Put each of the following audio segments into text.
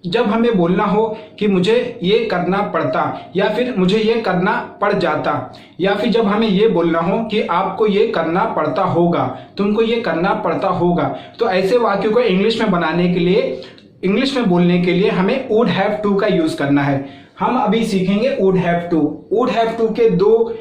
जब हमें बोलना हो कि मुझे ये करना पड़ता या फिर मुझे ये करना पड़ जाता, या फिर जब हमें ये बोलना हो कि आपको ये करना पड़ता होगा, तुमको ये करना पड़ता होगा, तो ऐसे वाक्यों को इंग्लिश में बनाने के लिए, इंग्लिश में बोलने के लिए हमें वुड हैव टू का यूज करना है। हम अभी सीखेंगे would have to. Would have to के दो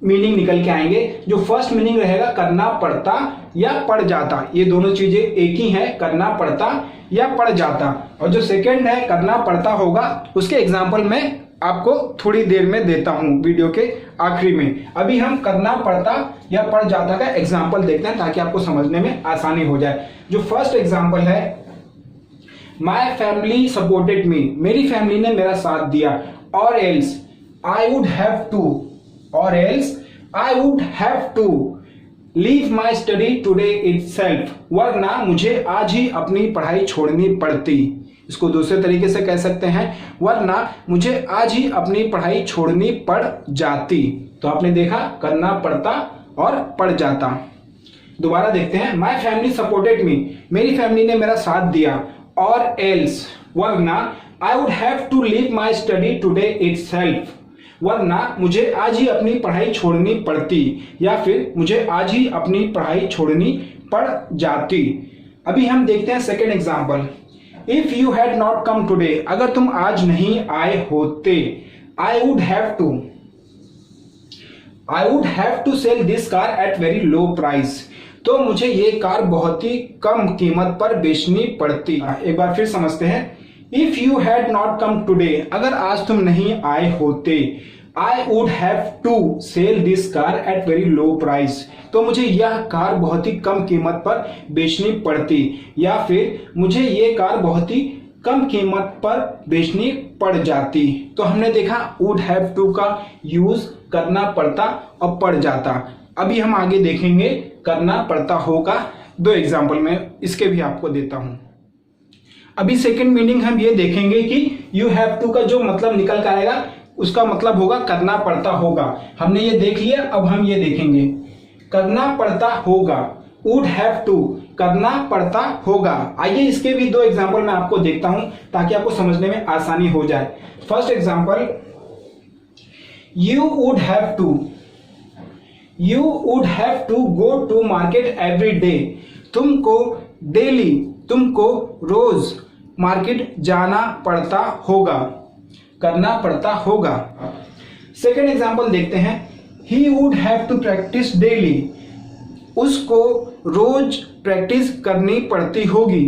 मीनिंग निकल के आएंगे। जो फर्स्ट मीनिंग रहेगा करना पड़ता या पड़ जाता, ये दोनों चीजें एक ही है, करना पड़ता या पड़ जाता। और जो सेकंड है करना पड़ता होगा, उसके एग्जांपल मैं आपको थोड़ी देर में देता हूं वीडियो के आखिरी में। अभी हम करना पड़ता या पड़ जाता का एग्जांपल देखते हैं ताकि आपको समझने में आसानी हो जाए। जो फर्स्ट एग्जांपल है, माई फैमिली सपोर्टेड मी, मेरी फैमिली ने मेरा साथ दिया। और else I would have to, or else I would have to leave my study today itself, वरना मुझे आज ही अपनी पढ़ाई छोड़नी पड़ती। इसको दूसरे तरीके से कह सकते हैं, वरना मुझे आज ही अपनी पढ़ाई छोड़नी पड़ जाती। तो आपने देखा करना पड़ता और पड़ जाता। दोबारा देखते हैं, माई फैमिली सपोर्टेड मी, मेरी फैमिली ने मेरा साथ दिया। और एल्स, वरना I would have to leave my study today itself, वरना मुझे आज ही अपनी पढ़ाई छोड़नी पड़ती, या फिर मुझे आज ही अपनी पढ़ाई छोड़नी पड़ जाती। अभी हम देखते हैं second example, if you had not come today, अगर तुम आज नहीं आए होते, I would have to sell this car at very low price, तो मुझे ये कार बहुत ही कम कीमत पर बेचनी पड़ती। एक बार फिर समझते हैं, if you had not come today, अगर आज तुम नहीं आए होते, I would have to sell this car at very low price, तो मुझे यह कार बहुत ही कम कीमत पर बेचनी पड़ती, या फिर मुझे ये कार बहुत ही कम कीमत पर बेचनी पड़ जाती। तो हमने देखा वुड हैव टू का यूज करना पड़ता और पड़ जाता। अभी हम आगे देखेंगे करना पड़ता होगा। दो एग्जाम्पल मैं इसके भी आपको देता हूं। अभी सेकंड मीनिंग हम ये देखेंगे कि यू हैव टू का जो मतलब निकल कर आएगा, उसका मतलब होगा करना पड़ता होगा। हमने ये देख लिया, अब हम ये देखेंगे करना पड़ता होगा, वुड हैव टू, करना पड़ता होगा। आइए इसके भी दो एग्जाम्पल मैं आपको देखता हूं ताकि आपको समझने में आसानी हो जाए। First example, you would have to go to market every day, तुमको डेली, तुमको रोज मार्केट जाना पड़ता होगा, करना पड़ता होगा। सेकेंड एग्जाम्पल देखते हैं, he would have to practise daily, उसको रोज प्रैक्टिस करनी पड़ती होगी,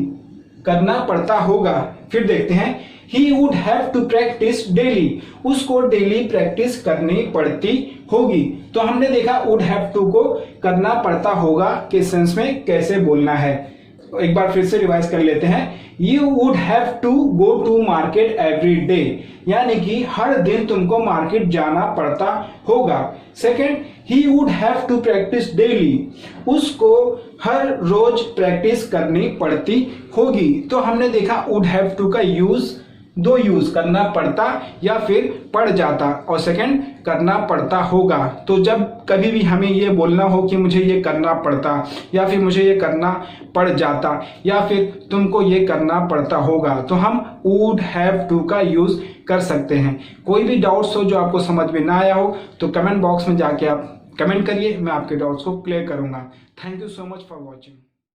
करना पड़ता होगा। फिर देखते हैं, he would have to practise daily, उसको डेली प्रैक्टिस करनी पड़ती होगी। तो हमने देखा वुड हैव टू को करना पड़ता होगा के सेंस में कैसे बोलना है। एक बार फिर से रिवाइज कर लेते हैं, you would have to go to market every day, यानी कि हर दिन तुमको मार्केट जाना पड़ता होगा। Second, he would have to practise daily, उसको हर रोज प्रैक्टिस करनी पड़ती होगी। तो हमने देखा वुड हैव टू का यूज, दो यूज, करना पड़ता या फिर पड़ जाता, और सेकंड करना पड़ता होगा। तो जब कभी भी हमें ये बोलना हो कि मुझे ये करना पड़ता या फिर मुझे ये करना पड़ जाता या फिर तुमको ये करना पड़ता होगा, तो हम वुड हैव टू का यूज कर सकते हैं। कोई भी डाउट्स हो जो आपको समझ में ना आया हो तो कमेंट बॉक्स में जाके आप कमेंट करिए, मैं आपके डाउट्स को क्लियर करूंगा। Thank you so much for watching.